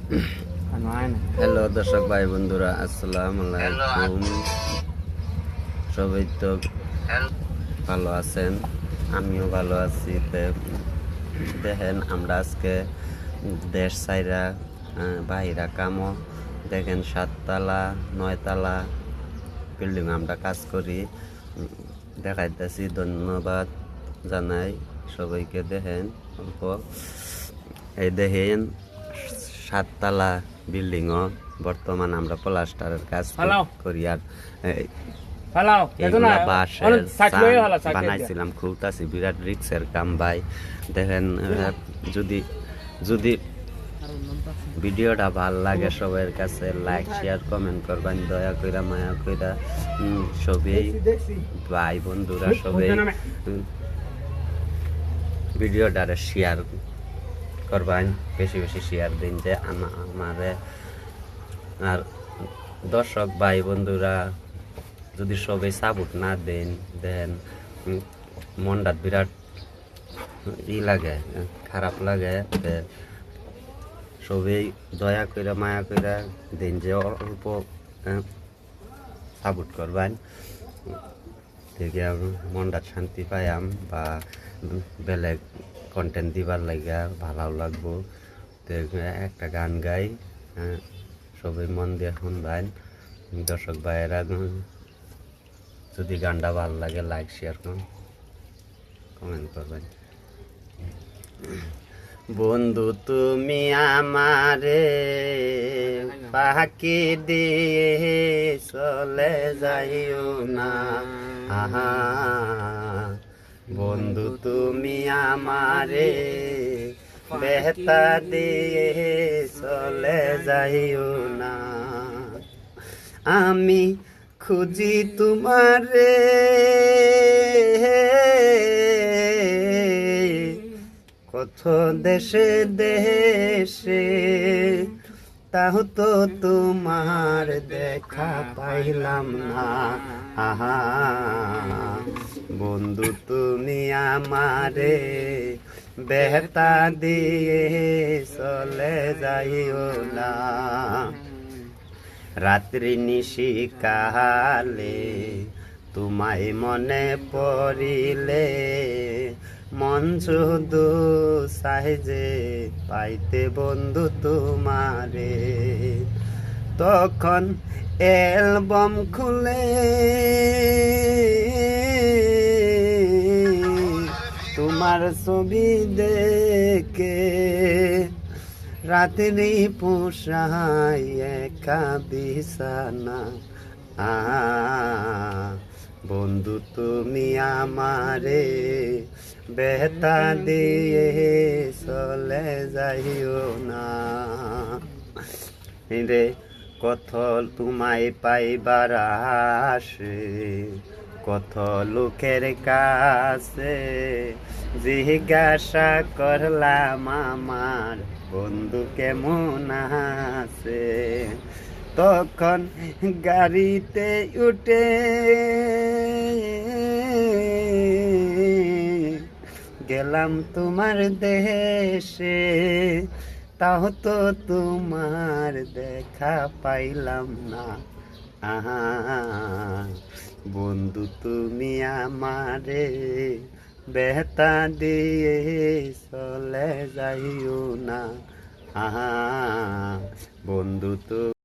Hello দর্শক ভাই বন্ধুরা, আসসালামু আলাইকুম। সবাই তো ভালো আছেন, আমিও ভালো আছি। দেখেন আমরা আজকে দেশ সাইরা বাহিরা কামো দেখেন 7 তলা 9 তলা বিল্ডিং আমরা কাজ করি, দেখাইতেছি। ধন্যবাদ জানাই সবাইকে। দেখেন অল্প এই দেখেন 7 তলা বিল্ডিংও বর্তমান আমরা প্লাস্টারের কাজ করি। আর বানাইছিলাম, খুলতাছি, বিরাট রিক্সের কাম ভাই। দেখেন যদি যদি ভিডিওটা ভাল লাগে সবার কাছে লাইক শেয়ার কমেন্ট করবেন, দয়া কইরা মায়া কইরা সবাই ভাই বন্ধুরা সবাই ভিডিওটারে শেয়ার করবেন, বেশি বেশি শেয়ার দিন যে আমারে। আর দর্শক ভাই বন্ধুরা যদি সবাই সাপোর্ট না দেন মনটা বিরাট লাগে, খারাপ লাগে। সবাই দয়া করে মায়া করে দিন যে অল্প সাপোর্ট করবেন, দেখে মনটা শান্তি পাইয়াম বা বেলেগ কন্টেন্ট দিবার লাগে ভালো লাগবো। একটা গান গাই, সবাই মন দিয়ে শুনবেন। দর্শক ভাইয়েরা যদি গানটা ভালো লাগে লাইক শেয়ার কমেন্ট করবেন। বন্ধু তুমি আমারে ফাঁকি দিয়ে চলে যাইও না, আহা বন্ধু তুমি আমারে বেহতা দিয়ে চলে যাইও না। আমি খুঁজি তোমারে কত দেশে দেশে, তাও তো তোমার দেখা পাইলাম না, আহা বন্ধু তুমি আমারে বেহতা দিয়ে চলে যাইও না। রাত্রি নিশি কালে তোমায় মনে পড়িলে মন শুধু সাহেজে পাইতে বন্ধু তোমারে। তখন অ্যালবাম খুলে তোমার ছবি দেখে রাত্রি পোষাই একা বিছানা, বন্ধু তুমি আমারে বেহতা দিয়ে চলে যাইও না। রে কত তোমায় পাইবার আসে কত লোকের কাছে, জিজ্ঞাসা করলাম আমার বন্ধু কেমন আছে। তখন গাড়িতে উঠে গেলাম তোমার দেশে, তাও তো তোমার দেখা পাইলাম না, আহা বন্ধু তুমি আমারে বেহতা দিয়ে চলে যাইও না, আহা বন্ধু তো